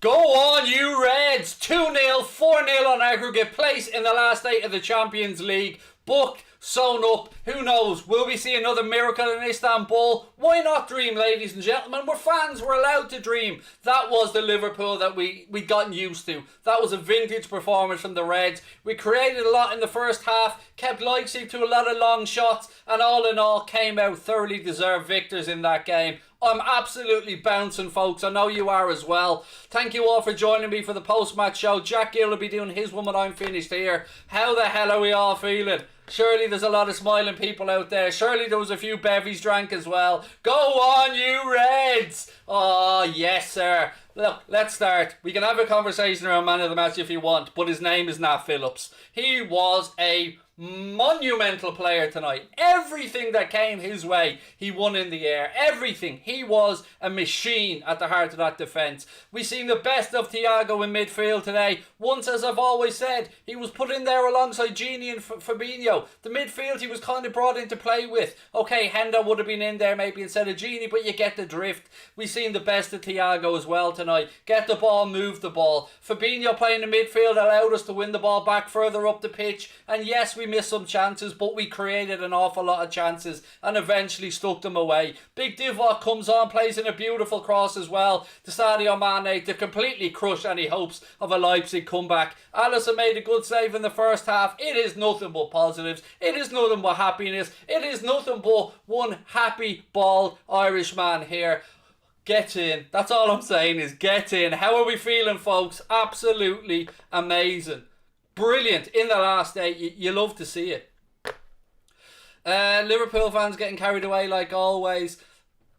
Go on, you Reds! 2-0, 4-0 on aggregate, place in the last 8 of the Champions League. Booked, sewn up, who knows? Will we see another miracle in Istanbul? Why not dream, ladies and gentlemen? We're fans, we're allowed to dream. That was the Liverpool that we'd gotten used to. That was a vintage performance from the Reds. We created a lot in the first half, kept Leipzig to a lot of long shots, and all in all came out thoroughly deserved victors in that game. I'm absolutely bouncing, folks. I know you are as well. Thank you all for joining me for the post-match show. Jack Gill will be doing his one when I'm finished here. How the hell are we all feeling? Surely there's a lot of smiling people out there. Surely there was a few bevies drank as well. Go on, you Reds! Oh, yes, sir. Look, let's start. We can have a conversation around man of the match if you want, but his name is Nat Phillips. He was a monumental player tonight. Everything that came his way, he won in the air. Everything. He was a machine at the heart of that defence. We've seen the best of Thiago in midfield today. Once, as I've always said, he was put in there alongside Gini and Fabinho. The midfield he was kind of brought in to play with. Okay, Hendo would have been in there maybe instead of Gini, but you get the drift. We've seen the best of Thiago as well tonight. Get the ball, move the ball. Fabinho playing the midfield allowed us to win the ball back further up the pitch. And yes, we missed some chances, but we created an awful lot of chances and eventually stuck them away. Big Divock comes on, plays in a beautiful cross as well to Sadio Mane to completely crush any hopes of a Leipzig comeback. Alisson made a good save in the first half. It is nothing but positives. It is nothing but happiness. It is nothing but one happy, bald Irish man here. Get in. That's all I'm saying is get in. How are we feeling, folks? Absolutely amazing. Brilliant. In the last day, you love to see it. Liverpool fans getting carried away like always.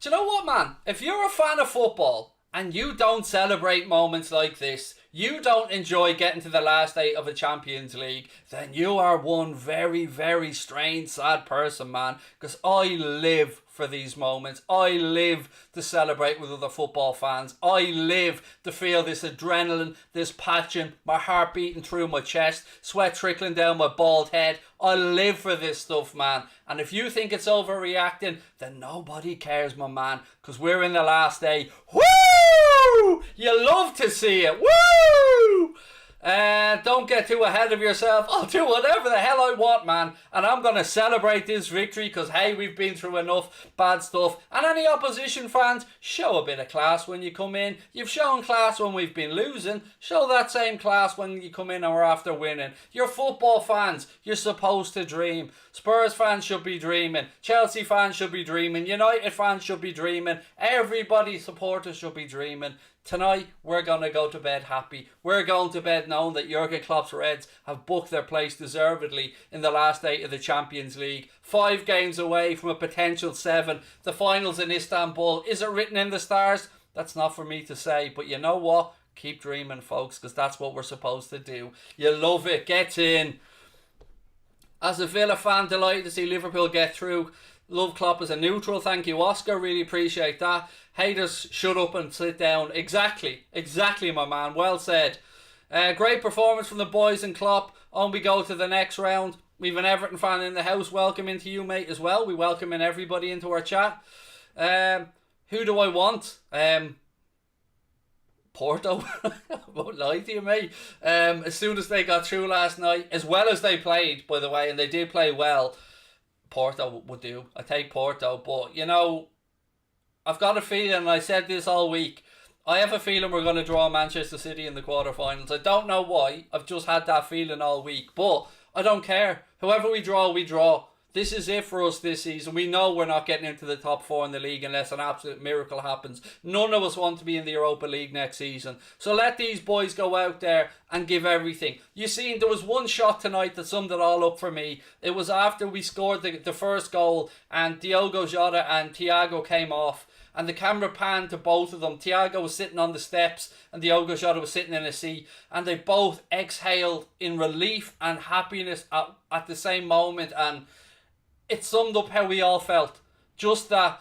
Do you know what, man? If you're a fan of football and you don't celebrate moments like this, you don't enjoy getting to the last 8 of a Champions League, then you are one very, very strange, sad person, man. Because I live for these moments. I live to celebrate with other football fans. I live to feel this adrenaline, this passion, my heart beating through my chest, sweat trickling down my bald head. I live for this stuff, man. And if you think it's overreacting, then nobody cares, my man. Because we're in the last day. Woo! You love to see it. Woo! Don't get too ahead of yourself. I'll do whatever the hell I want, man. And I'm going to celebrate this victory because, hey, we've been through enough bad stuff. And any opposition fans, show a bit of class when you come in. You've shown class when we've been losing. Show that same class when you come in and we're after winning. You're football fans. You're supposed to dream. Spurs fans should be dreaming. Chelsea fans should be dreaming. United fans should be dreaming. Everybody supporters should be dreaming. Tonight, we're going to go to bed happy. We're going to bed knowing that Jurgen Klopp's Reds have booked their place deservedly in the last 8 of the Champions League. 5 games away from a potential 7. The finals in Istanbul. Is it written in the stars? That's not for me to say. But you know what? Keep dreaming, folks, because that's what we're supposed to do. You love it. Get in. As a Villa fan, delighted to see Liverpool get through. Love Klopp as a neutral. Thank you, Oscar. Really appreciate that. Haters, shut up and sit down. Exactly, my man. Well said. Great performance from the boys and Klopp. On we go to the next round. We've an Everton fan in the house. Welcome into you, mate, as well. We welcome in everybody into our chat. Who do I want? Porto. I won't lie to you, mate. As soon as they got through last night, as well as they played, by the way, and they did play well, Porto would do. I take Porto, but you know, I've got a feeling, and I said this all week, I have a feeling we're going to draw Manchester City in the quarterfinals. I don't know why. I've just had that feeling all week, but I don't care. Whoever we draw, we draw. This is it for us this season. We know we're not getting into the top 4 in the league unless an absolute miracle happens. None of us want to be in the Europa League next season. So let these boys go out there and give everything. You seen, there was one shot tonight that summed it all up for me. It was after we scored the first goal and Diogo Jota and Thiago came off. And the camera panned to both of them. Thiago was sitting on the steps and Diogo Jota was sitting in a seat. And they both exhaled in relief and happiness at the same moment. And it summed up how we all felt. Just that,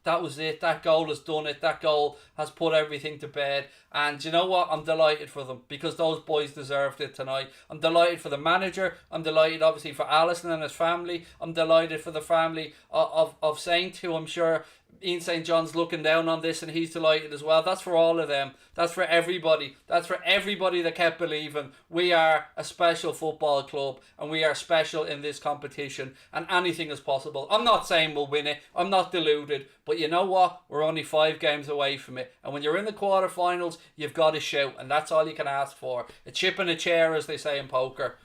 that was it. That goal has done it. That goal has put everything to bed. And you know what? I'm delighted for them because those boys deserved it tonight. I'm delighted for the manager. I'm delighted, obviously, for Alisson and his family. I'm delighted for the family of Saint, who I'm sure Ian St. John's looking down on this and he's delighted as well. That's for all of them. That's for everybody. That's for everybody that kept believing. We are a special football club and we are special in this competition and anything is possible. I'm not saying we'll win it. I'm not deluded. But you know what? We're only 5 games away from it. And when you're in the quarterfinals, you've got to shout. And that's all you can ask for. A chip in a chair, as they say in poker.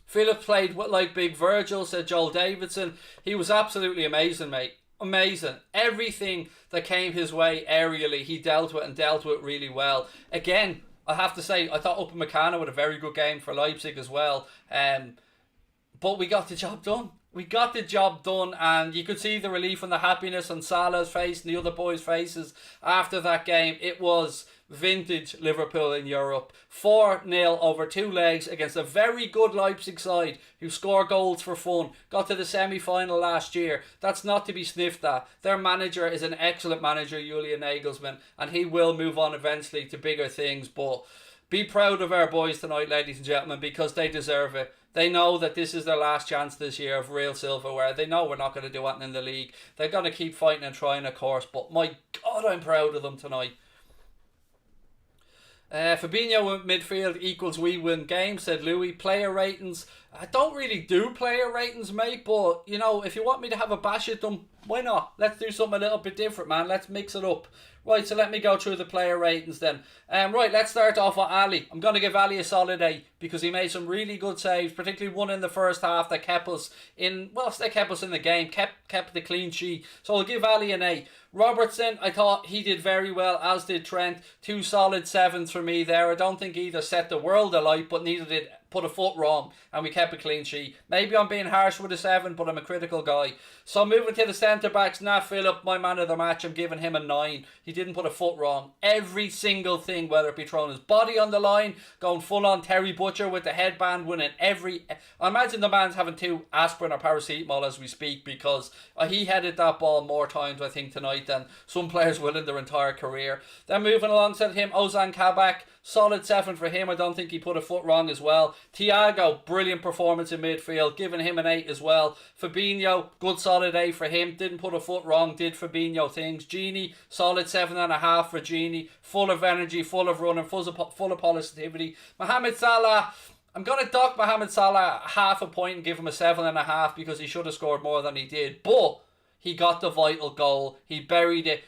Phillips played like Big Virgil, said Joel Davidson. He was absolutely amazing, mate. Amazing. Everything that came his way aerially, he dealt with and dealt with really well. Again, I have to say, I thought Upamecano had a very good game for Leipzig as well. But we got the job done. We got the job done, and you could see the relief and the happiness on Salah's face and the other boys' faces after that game. It was vintage Liverpool in Europe. 4-0 over 2 legs against a very good Leipzig side who score goals for fun. Got to the semi-final last year. That's not to be sniffed at. Their manager is an excellent manager, Julian Nagelsmann, and he will move on eventually to bigger things. But be proud of our boys tonight, ladies and gentlemen, because they deserve it. They know that this is their last chance this year of real silverware. They know we're not going to do anything in the league. They're going to keep fighting and trying, of course. But my God, I'm proud of them tonight. Fabinho in midfield equals we win game, said Louis. Player ratings. I don't really do player ratings, mate. But, you know, if you want me to have a bash at them, why not? Let's do something a little bit different, man. Let's mix it up. Right, so let me go through the player ratings then. Right, let's start off with Ali. I'm going to give Ali a solid A because he made some really good saves, particularly one in the first half that kept us in, well, they kept us in the game, kept the clean sheet. So I'll give Ali an A. Robertson, I thought he did very well, as did Trent. 2 solid 7s for me there. I don't think either set the world alight, but neither did put a foot wrong, and we kept a clean sheet. Maybe I'm being harsh with a 7, but I'm a critical guy. So moving to the centre-backs, Nat Phillips, my man of the match, I'm giving him a 9. He didn't put a foot wrong. Every single thing, whether it be throwing his body on the line, going full-on Terry Butcher with the headband, winning every... I imagine the man's having 2 aspirin or paracetamol as we speak, because he headed that ball more times, I think, tonight than some players will in their entire career. Then moving alongside him, Ozan Kabak, solid 7 for him. I don't think he put a foot wrong as well. Thiago, brilliant performance in midfield, giving him an 8 as well. Fabinho, good solid 8 for him. Didn't put a foot wrong, did Fabinho things. Gini, solid 7.5 for Gini. Full of energy, full of running, full of positivity. Mohamed Salah, I'm going to dock Mohamed Salah half a point and give him a 7.5 because he should have scored more than he did. But he got the vital goal. He buried it,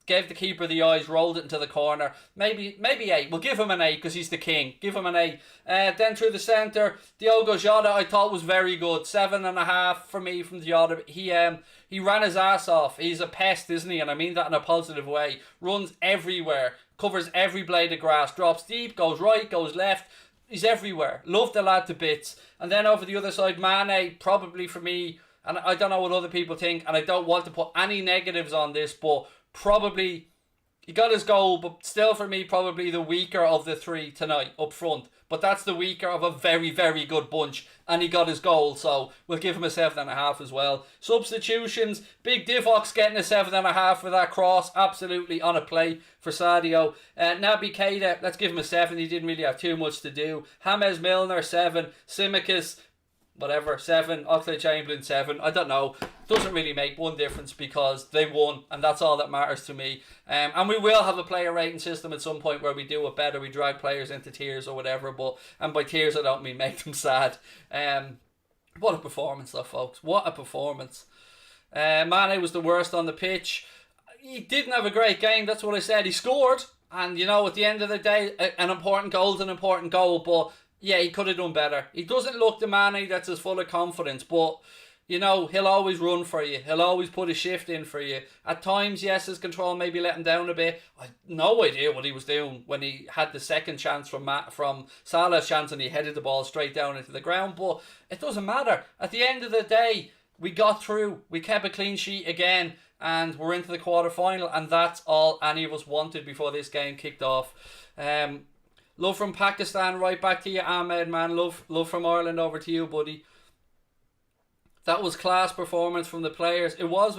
gave the keeper the eyes, rolled it into the corner. Maybe 8. We'll give him an 8 because he's the king. Give him an 8. Then through the centre, Diogo Jota I thought was very good. 7.5 for me from Jota. He ran his ass off. He's a pest, isn't he? And I mean that in a positive way. Runs everywhere. Covers every blade of grass. Drops deep. Goes right. Goes left. He's everywhere. Love the lad to bits. And then over the other side, Mane, probably for me, and I don't know what other people think, and I don't want to put any negatives on this, but probably he got his goal, but still for me probably the weaker of the 3 tonight up front. But that's the weaker of a very, very good bunch, and he got his goal, so we'll give him a 7.5 as well. Substitutions, Big Divock's getting a 7.5 for that cross, absolutely on a play for Sadio. Naby Keita, let's give him a 7, he didn't really have too much to do. James Milner, 7. Simicus, whatever, 7. Oxlade-Chamberlain, 7. I don't know. Doesn't really make one difference because they won, and that's all that matters to me. And we will have a player rating system at some point where we do it better. We drag players into tiers or whatever, and by tears I don't mean make them sad. What a performance though, folks. What a performance. Mane was the worst on the pitch. He didn't have a great game, that's what I said. He scored, and you know, at the end of the day, an important goal is an important goal, but yeah, he could have done better. He doesn't look the Mane that's as full of confidence, but you know, he'll always run for you. He'll always put a shift in for you. At times, yes, his control maybe let him down a bit. I had no idea what he was doing when he had the second chance from Salah's chance and he headed the ball straight down into the ground. But it doesn't matter. At the end of the day, we got through. We kept a clean sheet again, and we're into the quarter-final, and that's all any of us wanted before this game kicked off. Love from Pakistan, right back to you, Ahmed, man. Love from Ireland, over to you, buddy. That was class performance from the players. It was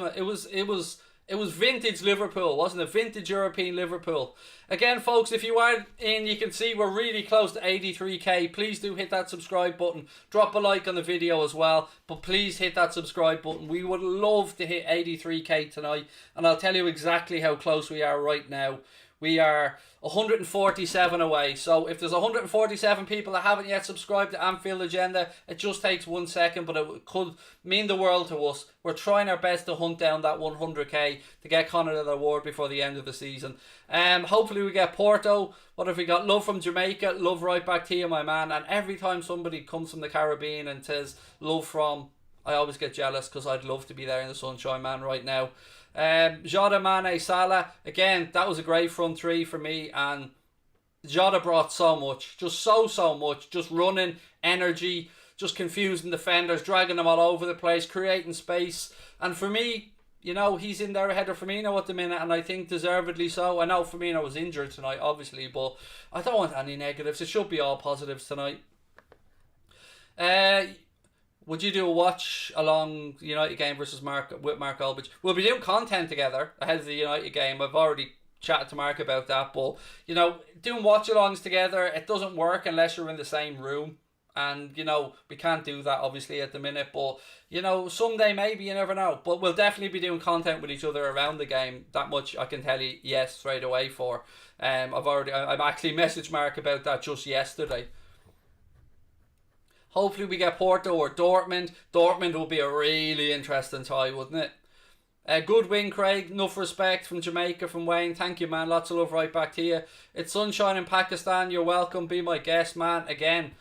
It was vintage Liverpool, wasn't it? Vintage European Liverpool. Again, folks, if you are in, you can see we're really close to 83k. Please do hit that subscribe button. Drop a like on the video as well. But please hit that subscribe button. We would love to hit 83k tonight. And I'll tell you exactly how close we are right now. We are 147 away. So if there's 147 people that haven't yet subscribed to Anfield Agenda, it just takes 1 second, but it could mean the world to us. We're trying our best to hunt down that 100k to get Connor that award before the end of the season. Hopefully we get Porto. What have we got? Love from Jamaica. Love right back to you, my man. And every time somebody comes from the Caribbean and says love from, I always get jealous because I'd love to be there in the sunshine, man, right now. Jota, Mane, Salah, again, that was a great front three for me, and Jota brought so much, just so much, just running, energy, just confusing defenders, dragging them all over the place, creating space, and for me, you know, he's in there ahead of Firmino at the minute, and I think deservedly so. I know Firmino was injured tonight, obviously, but I don't want any negatives. It should be all positives tonight. Would you do a watch along the United game versus Mark Olbridge? We'll be doing content together ahead of the United game. I've already chatted to Mark about that, but doing watch alongs together, it doesn't work unless you're in the same room, and we can't do that obviously at the minute. But someday maybe, you never know. But we'll definitely be doing content with each other around the game. That much I can tell you, yes, straight away. For I've actually messaged Mark about that just yesterday. Hopefully we get Porto or Dortmund. Dortmund will be a really interesting tie, wouldn't it? Good win, Craig. Enough respect from Jamaica, from Wayne. Thank you, man. Lots of love right back to you. It's sunshine in Pakistan. You're welcome. Be my guest, man. Again,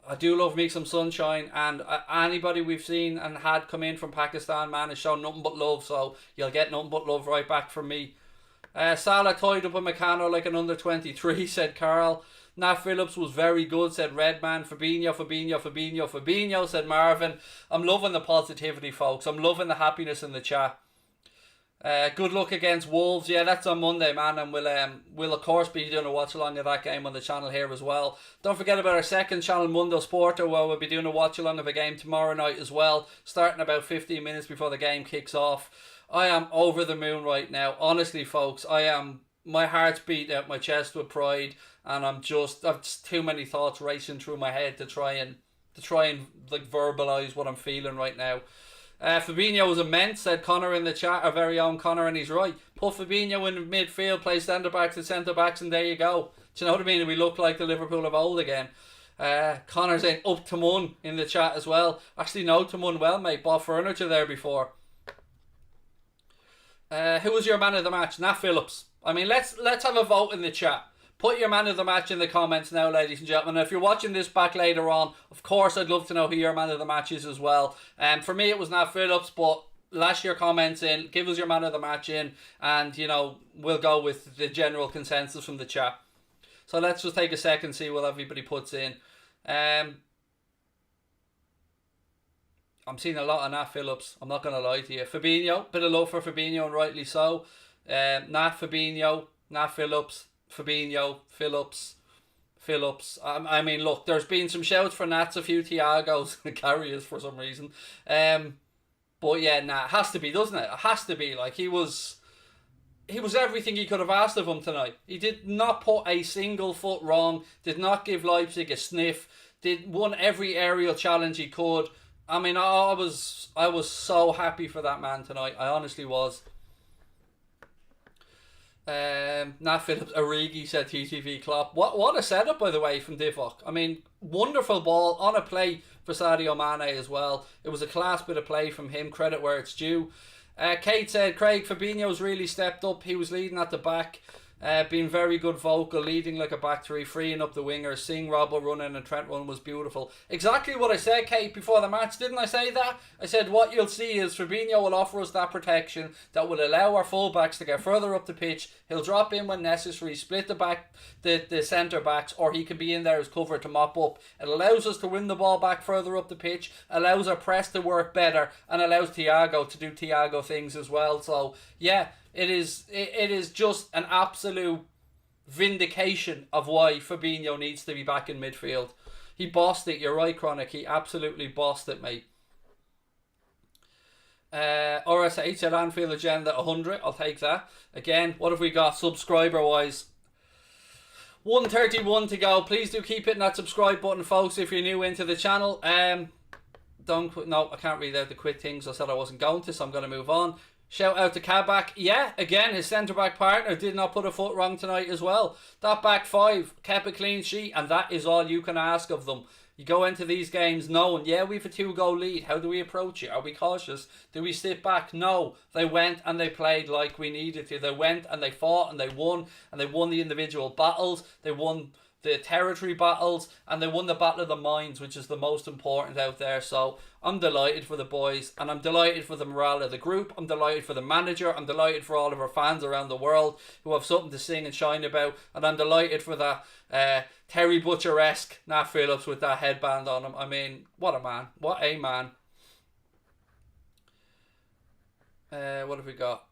I do love me some sunshine. And anybody we've seen and had come in from Pakistan, man, has shown nothing but love. So you'll get nothing but love right back from me. Salah tied up with Meccano like an under-23, said Carl. Nat Phillips was very good, said Redman. Fabinho, said Marvin. I'm loving the positivity, folks. I'm loving the happiness in the chat. Good luck against Wolves. Yeah, that's on Monday, man, and we'll of course be doing a watch along of that game on the channel here as well. Don't forget about our second channel, Mundo Sporto, where we'll be doing a watch along of a game tomorrow night as well, starting about 15 minutes before the game kicks off. I am over the moon right now. Honestly, folks, my heart's beat out my chest with pride, and I've just too many thoughts racing through my head to try and like verbalise what I'm feeling right now. Fabinho was immense, said Connor in the chat, our very own Connor, and he's right. Put Fabinho in midfield, play centre backs and centre backs, and there you go. Do you know what I mean? We look like the Liverpool of old again. Connor's saying up to Mun in the chat as well. Actually, no, to Mun well, mate. Bought furniture there before. Who was your man of the match? Nat Phillips. I mean, let's have a vote in the chat. Put your man of the match in the comments now, ladies and gentlemen. And if you're watching this back later on, of course, I'd love to know who your man of the match is as well. For me, it was Nat Phillips, but lash your comments in. Give us your man of the match in. And, we'll go with the general consensus from the chat. So let's just take a second, see what everybody puts in. I'm seeing a lot of Nat Phillips. I'm not going to lie to you. Fabinho, bit of love for Fabinho, and rightly so. Nat, Fabinho, Nat Phillips, Fabinho, Phillips. I mean, look, there's been some shouts for Nats, a few Thiagos and carriers for some reason. But yeah, Nat, it has to be, doesn't it? It has to be. Like, he was everything he could have asked of him tonight. He did not put a single foot wrong, did not give Leipzig a sniff, won every aerial challenge he could. I mean, I was so happy for that man tonight. I honestly was. Nat Phillips, Origi, said TTV Klopp. What a setup, by the way, from Divock. I mean, wonderful ball on a play for Sadio Mane as well. It was a class bit of play from him. Credit where it's due. Kate said, Craig, Fabinho's really stepped up. He was leading at the back. Being very good vocal, leading like a back three, freeing up the wingers, seeing Robbo running and Trent run was beautiful. Exactly what I said, Kate, before the match. Didn't I say that? I said what you'll see is Fabinho will offer us that protection that will allow our full-backs to get further up the pitch. He'll drop in when necessary, split the centre backs, or he can be in there as cover to mop up. It allows us to win the ball back further up the pitch, allows our press to work better, and allows Thiago to do Thiago things as well. So yeah, It is just an absolute vindication of why Fabinho needs to be back in midfield. He bossed it. You're right, Chronic. He absolutely bossed it, mate. RSH at Anfield Agenda 100. I'll take that. Again, what have we got subscriber wise? 131 to go. Please do keep hitting that subscribe button, folks, if you're new into the channel. Don't quit. No, I can't read out the quit things. I said I wasn't going to, so I'm going to move on. Shout out to Kabak. Yeah, again, his centre-back partner did not put a foot wrong tonight as well. That back five kept a clean sheet, and that is all you can ask of them. You go into these games knowing, yeah, we have a 2-goal lead. How do we approach it? Are we cautious? Do we sit back? No. They went and they played like we needed to. They went and they fought and they won the individual battles. They won the territory battles, and they won the battle of the minds, which is the most important out there. So I'm delighted for the boys, and I'm delighted for the morale of the group. I'm delighted for the manager. I'm delighted for all of our fans around the world who have something to sing and shine about, and I'm delighted for that Terry Butcher-esque Nat Phillips with that headband on him. I mean, what a man. What a man. What have we got?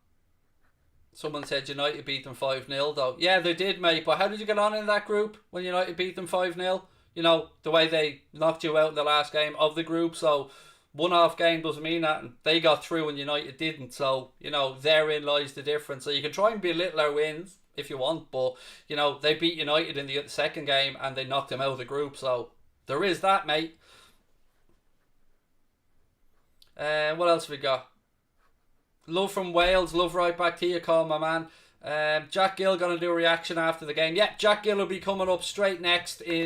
Someone said United beat them 5-0 though. Yeah, they did, mate. But how did you get on in that group when United beat them 5-0? You know, the way they knocked you out in the last game of the group. So, one-off game doesn't mean that. They got through and United didn't. So, you know, therein lies the difference. So, you can try and belittle our wins if you want. But, you know, they beat United in the second game and they knocked them out of the group. So, there is that, mate. What else have we got? Love from Wales. Love right back to you, Call, my man. Jack Gill going to do a reaction after the game. Yeah, Jack Gill will be coming up straight after me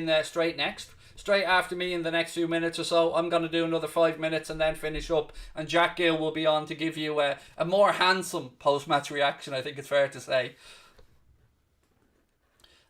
in the next few minutes or so. I'm going to do another 5 minutes and then finish up. And Jack Gill will be on to give you a more handsome post-match reaction, I think it's fair to say.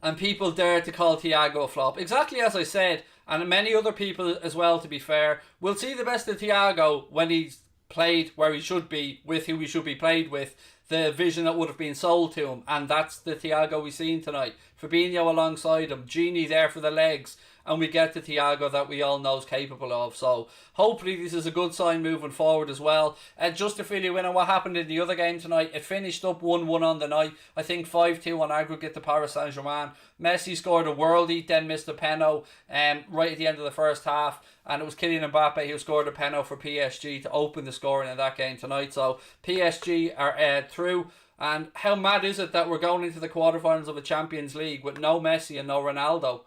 And people dare to call Thiago a flop. Exactly as I said, and many other people as well, to be fair. We'll see the best of Thiago when he's played where he should be, with who he should be played with, the vision that would have been sold to him, and that's the Thiago we've seen tonight. Fabinho alongside him, Genie there for the legs, and we get the Thiago that we all know is capable of. So hopefully this is a good sign moving forward as well. Just to fill you in on what happened in the other game tonight, it finished up 1-1 on the night. I think 5-2 on aggregate to Paris Saint-Germain. Messi scored a worldie, then missed a penalty right at the end of the first half, and it was Kylian Mbappe who scored a penalty for PSG to open the scoring in that game tonight. So PSG are through. And how mad is it that we're going into the quarterfinals of a Champions League with no Messi and no Ronaldo?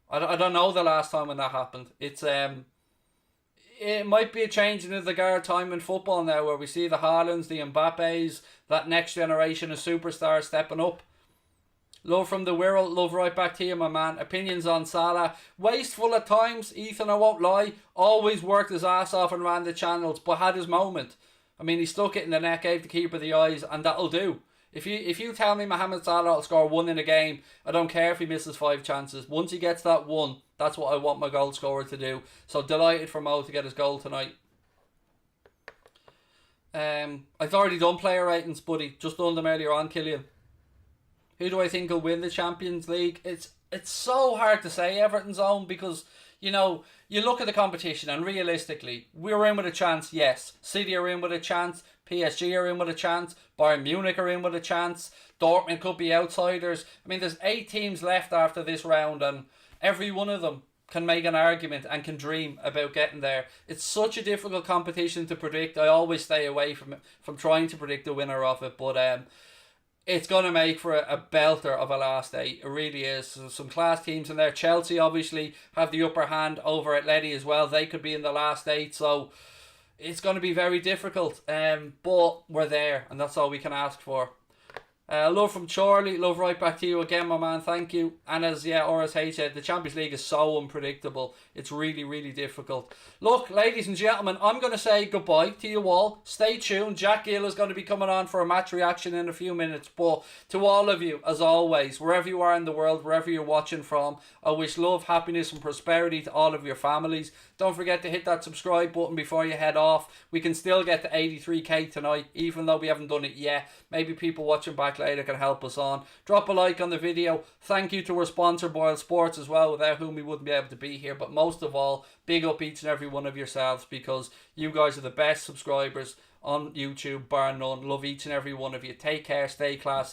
I don't know the last time when that happened. It's it might be a changing of the guard time in football now, where we see the Haalands, the Mbappes, that next generation of superstars stepping up. Love from the Wirral. Love right back to you, my man. Opinions on Salah. Wasteful at times, Ethan, I won't lie. Always worked his ass off and ran the channels, but had his moment. I mean, he stuck it in the net, gave the keeper the eyes, and that'll do. If you tell me Mohamed Salah will score 1 in a game, I don't care if he misses 5 chances. Once he gets that 1, that's what I want my goal scorer to do. So delighted for Mo to get his goal tonight. I've already done player ratings, buddy. Just done them earlier on, Killian. Who do I think will win the Champions League? It's so hard to say Everton's own, because, you know, you look at the competition and realistically, we're in with a chance, yes. City are in with a chance. PSG are in with a chance. Bayern Munich are in with a chance. Dortmund could be outsiders. I mean, there's 8 teams left after this round, and every one of them can make an argument and can dream about getting there. It's such a difficult competition to predict. I always stay away from trying to predict the winner of it, but it's going to make for a belter of a last 8. It really is. So some class teams in there. Chelsea obviously have the upper hand over Atleti as well. They could be in the last 8, so it's going to be very difficult. But we're there, and that's all we can ask for. Love from Charlie. Love right back to you again, my man. Thank you. And as RSH said, the Champions League is so unpredictable. It's really, really difficult. Look, ladies and gentlemen, I'm going to say goodbye to you all. Stay tuned. Jack Gill is going to be coming on for a match reaction in a few minutes. But to all of you, as always, wherever you are in the world, wherever you're watching from, I wish love, happiness and prosperity to all of your families. Don't forget to hit that subscribe button before you head off. We can still get to 83k tonight, even though we haven't done it yet. Maybe people watching back later can help us on. Drop a like on the video. Thank you to our sponsor, Boyle Sports, as well, without whom we wouldn't be able to be here. But most of all, big up each and every one of yourselves, because you guys are the best subscribers on YouTube, bar none. Love each and every one of you. Take care, stay classy.